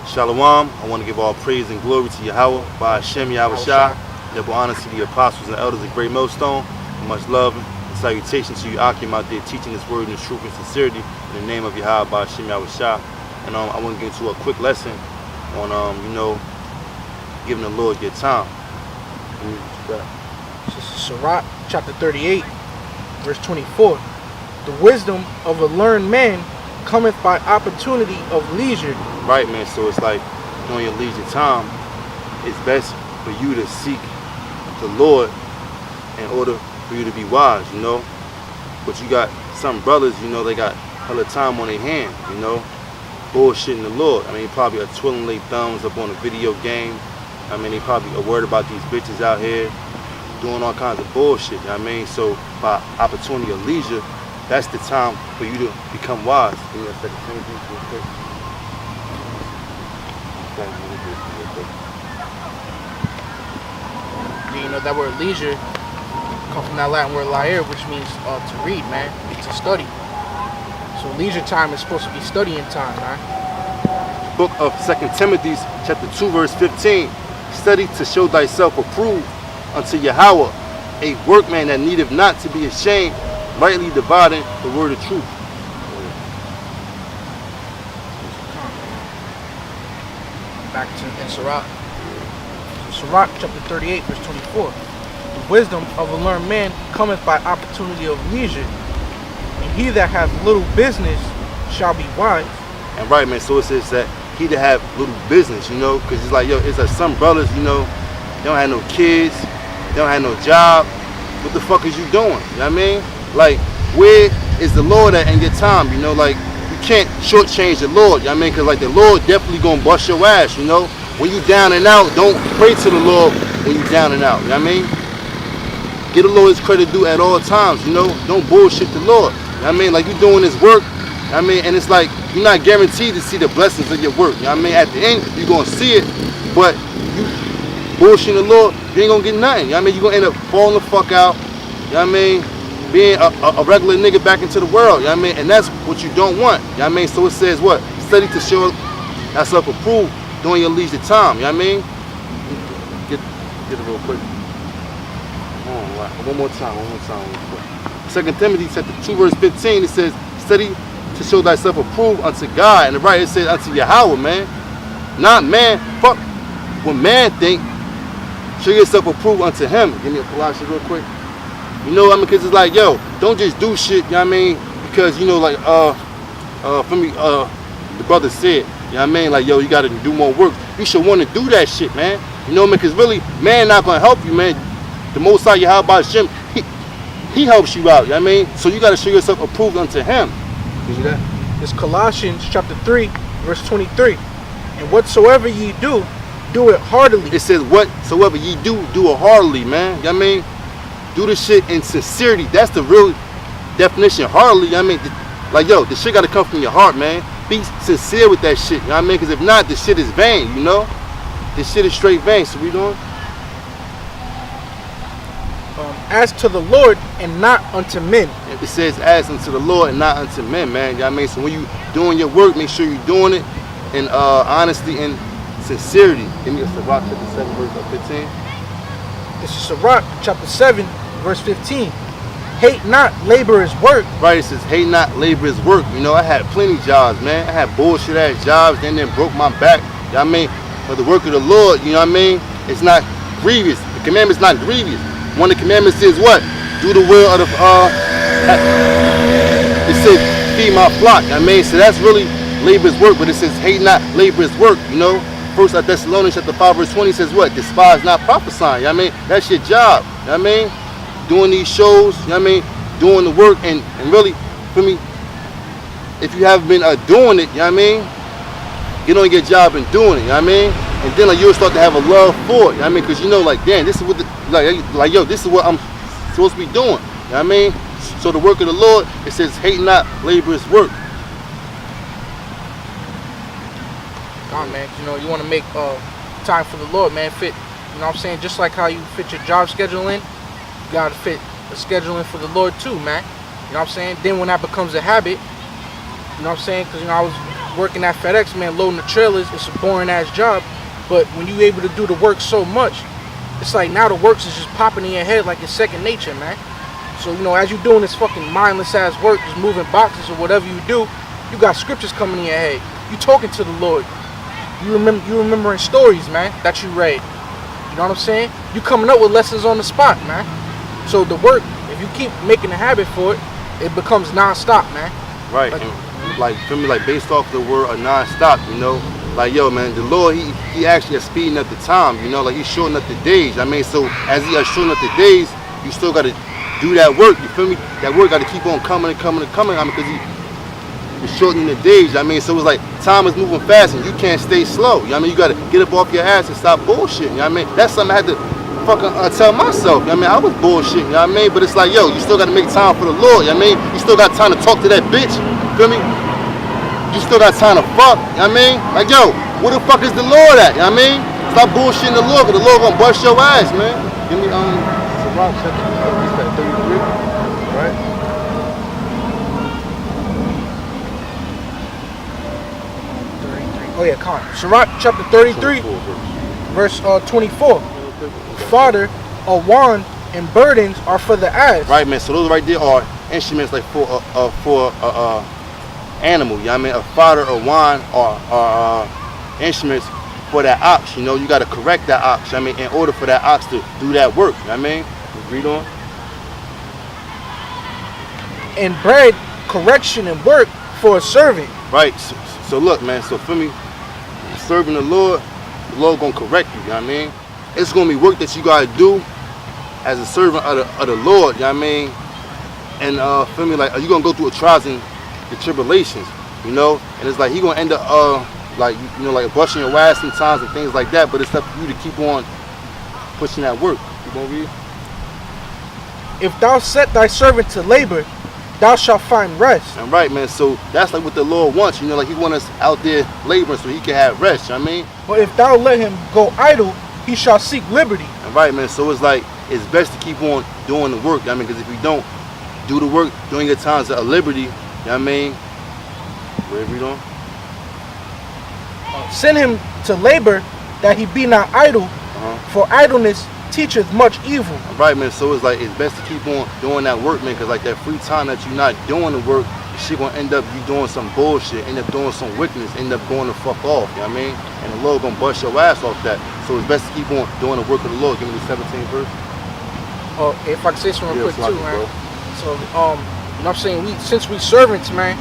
Shalom. I want to give all praise and glory to Yahweh, by Hashem Yasharahla. Double honor to the apostles and elders of Great Millstone. Much love and salutation to you, Akim, out there teaching this word in truth and sincerity in the name of Yahweh, by Hashem Yasharahla. And I want to get into a quick lesson on, giving the Lord your time. This is Sirach, chapter 38, verse 24. The wisdom of a learned man cometh by opportunity of leisure. Right, man. So it's like during your leisure time, it's best for you to seek the Lord in order for you to be wise, But you got some brothers, they got hella time on their hand, bullshitting the Lord. I mean, probably are twirling their thumbs up on a video game. I mean, they probably are worried about these bitches out here doing all kinds of bullshit, So by opportunity of leisure, that's the time for you to become wise. Give me a second. Let me do this real quick. You know that word leisure comes from that Latin word laer, which means to read, man, to study. So leisure time is supposed to be studying time, man. Book of 2 Timothy, chapter 2, verse 15. Study to show thyself approved unto Yahweh, a workman that needeth not to be ashamed, rightly dividing the word of truth. Back to Sirach. Sirach chapter 38, verse 24. The wisdom of a learned man cometh by opportunity of leisure, and he that hath little business shall be wise. And right, man, so it says that he that have little business, because it's like, it's like some brothers, they don't have no kids, they don't have no job. What the fuck is you doing? You know what I mean? Like, where is the Lord at in your time? Like, you can't shortchange the Lord, you know what I mean? Because, like, the Lord definitely gonna bust your ass, When you down and out, don't pray to the Lord when you down and out, you know what I mean? Get the Lord his credit due at all times, Don't bullshit the Lord, you know what I mean? Like, you doing this work, you know what I mean? And it's like, you're not guaranteed to see the blessings of your work, you know what I mean? At the end, you're gonna see it, but you bullshitting the Lord, you ain't gonna get nothing, you know what I mean? You're gonna end up falling the fuck out, you know what I mean? Being a regular nigga back into the world, you know what I mean? And that's what you don't want, you know what I mean? So it says what? Study to show thyself approved during your leisure time, you know what I mean? Get it real quick. One more time, real quick. 2 Timothy chapter 2, verse 15, it says, study to show thyself approved unto God. And the right, it says unto Yahweh, man. Not man. Fuck what man think. Show yourself approved unto him. Give me a Colossians real quick. Because it's like, don't just do shit, you know what I mean? Because, for me, the brother said, you know what I mean? Like, you got to do more work. You should want to do that shit, man. Because really, man not going to help you, man. The Most High Yahweh by Hashem, he helps you out, you know what I mean? So you got to show yourself approved unto him. You see that? It's Colossians chapter 3, verse 23. And whatsoever ye do, do it heartily. It says, whatsoever ye do it heartily, man. You know what I mean? Do the shit in sincerity. That's the real definition. Heartily, you know what I mean? Like, the shit got to come from your heart, man. Be sincere with that shit, you know what I mean? Because if not, the shit is vain, This shit is straight vain. So we doing? As to the Lord and not unto men. It says, as unto the Lord and not unto men, man. You know what I mean? So when you doing your work, make sure you're doing it in honesty and sincerity. Give me a Sirach chapter 7, verse 15. This is Sirach chapter 7, verse 15. Hate not laborer's work. Right, it says, hate not laborer's work. I had plenty of jobs, man. I had bullshit ass jobs, then broke my back. You know what I mean? For the work of the Lord, you know what I mean? It's not grievous. The commandment's not grievous. One of the commandments says what? Do the will of the, it says, feed my flock. You know what I mean? So that's really laborer's work, but it says, hate not laborer's work, First Thessalonians chapter 5, verse 20 says what? Despise not prophesying, you know what I mean? That's your job, you know what I mean? Doing these shows, you know what I mean? Doing the work, and really, for me, if you haven't been doing it, you know what I mean? Get on your job and doing it, you know what I mean? And then you'll start to have a love for it, you know what I mean? Because like, damn, this is what this is what I'm supposed to be doing, you know what I mean? So the work of the Lord, it says, hate not laborer's work. God, man, you want to make time for the Lord, man. Fit, just like how you fit your job schedule in, you got to fit the schedule in for the Lord too, man. Then when that becomes a habit, because I was working at FedEx, man, loading the trailers, it's a boring ass job. But when you able to do the work so much, it's like now the works is just popping in your head like it's second nature, man. So, you know, as you're doing this fucking mindless ass work, just moving boxes or whatever you do, you got scriptures coming in your head. You talking to the Lord. You remembering stories, man, that you read. You know what I'm saying? You coming up with lessons on the spot, man. So the work, if you keep making a habit for it, it becomes non-stop, man. Right. Like feel me, like based off the word of non-stop, you know, like yo man, the Lord he actually is speeding up the time, you know, like he's shortening up the days. I mean, so as he is shortening up the days, you still gotta do that work, you feel me? That work gotta keep on coming and coming and coming. I mean, because he's shortening the days. I mean, so it's like time is moving fast and you can't stay slow. You know what I mean? You gotta get up off your ass and stop bullshitting. You know what I mean? That's something I had to fucking tell myself. You know what I mean? I was bullshitting, you know what I mean? But it's like, yo, you still gotta make time for the Lord, you know what I mean? You still got time to talk to that bitch, you feel me? You still got time to fuck, you know what I mean? Like, yo, where the fuck is the Lord at, you know what I mean? Stop bullshitting the Lord, because the Lord gonna bust your ass, man. Give me, Sirach chapter 33, right? Oh yeah, Con. Sirach chapter 33, verse 24. Fodder, a wand, and burdens are for the ass. Right, man. So those right there are instruments like for animal. You know what I mean? A fodder, a wand, are instruments for that ox. You know, you got to correct that ox. You know what I mean, in order for that ox to do that work. You know what I mean? Read on. And bread, correction, and work for a servant. Right. So look, man. So for me, serving the Lord gonna correct you. You know what I mean? It's gonna be work that you gotta do as a servant of the Lord. You know what I mean? And for me, like, are you gonna go through trials and the tribulations? You know? And it's like he gonna end up like, you know, like busting your ass sometimes and things like that. But it's up to you to keep on pushing that work. You gonna read? If thou set thy servant to labor, thou shalt find rest. And right, man. So that's like what the Lord wants. You know, like he wants us out there laboring so he can have rest. You know what I mean? But if thou let him go idle, he shall seek liberty. And right, man. So it's like it's best to keep on doing the work. You know what I mean? Because if you don't do the work during your times of liberty, you know what I mean? Read on. Send him to labor that he be not idle, for idleness teacheth much evil. Right, man. So it's like it's best to keep on doing that work, man, because like that free time that you're not doing the work, shit gonna end up you doing some bullshit, end up doing some wickedness, end up going the fuck off. You know what I mean? And the Lord gonna bust your ass off that. So it's best to keep on doing the work of the Lord. Give me the 17th verse. If I can say something real quick too, man. Bro. So you know what I'm saying, since we servants, man,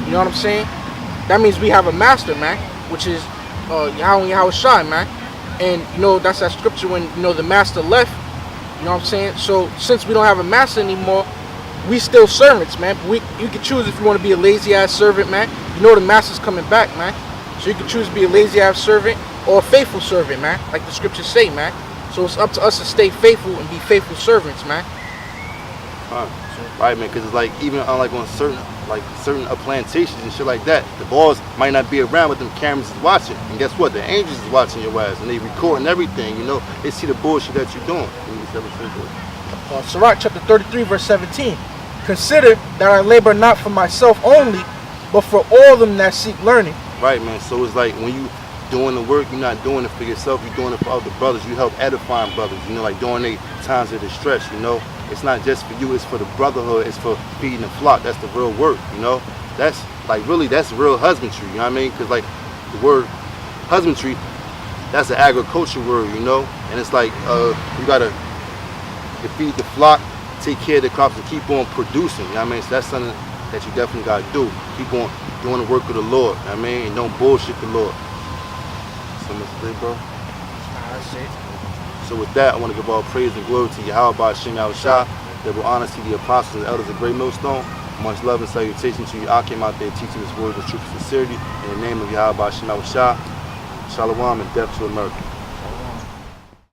you know what I'm saying? That means we have a master, man, which is Yasharahla, man. And you know, that's that scripture when, you know, the master left. You know what I'm saying? So since we don't have a master anymore, we still servants, man. You can choose if you want to be a lazy ass servant, man. You know the master's coming back, man. So you can choose to be a lazy ass servant or a faithful servant, man, like the scriptures say, man. So it's up to us to stay faithful and be faithful servants, man. Right, man, because it's like even like on certain plantations and shit like that, the boss might not be around, but them cameras is watching. And guess what? The angels is watching your ass and they recording everything. You know, they see the bullshit that you're doing. Sirach chapter 33, verse 17. Consider that I labor not for myself only, but for all them that seek learning. Right, man. So it's like when you doing the work, you're not doing it for yourself, you're doing it for other brothers. You help edifying brothers, you know, like during their times of distress, you know. It's not just for you, it's for the brotherhood, it's for feeding the flock. That's the real work, you know. That's like really, that's real husbandry, you know what I mean? Because like the word husbandry, that's an agricultural word, you know. And it's like you gotta feed the flock, take care of the crops, and keep on producing, you know what I mean? So that's something that you definitely gotta do. Keep on doing the work of the Lord, you know what I mean? And don't bullshit the Lord. So much today, bro. That's it. So with that, I want to give all praise and glory to Yahweh Yasharahla, double honor to the apostles and elders of Great Millstone. Much love and salutation to you. I came out there teaching this word with truth and sincerity. In the name of Yahweh Yasharahla, Shalom and death to America.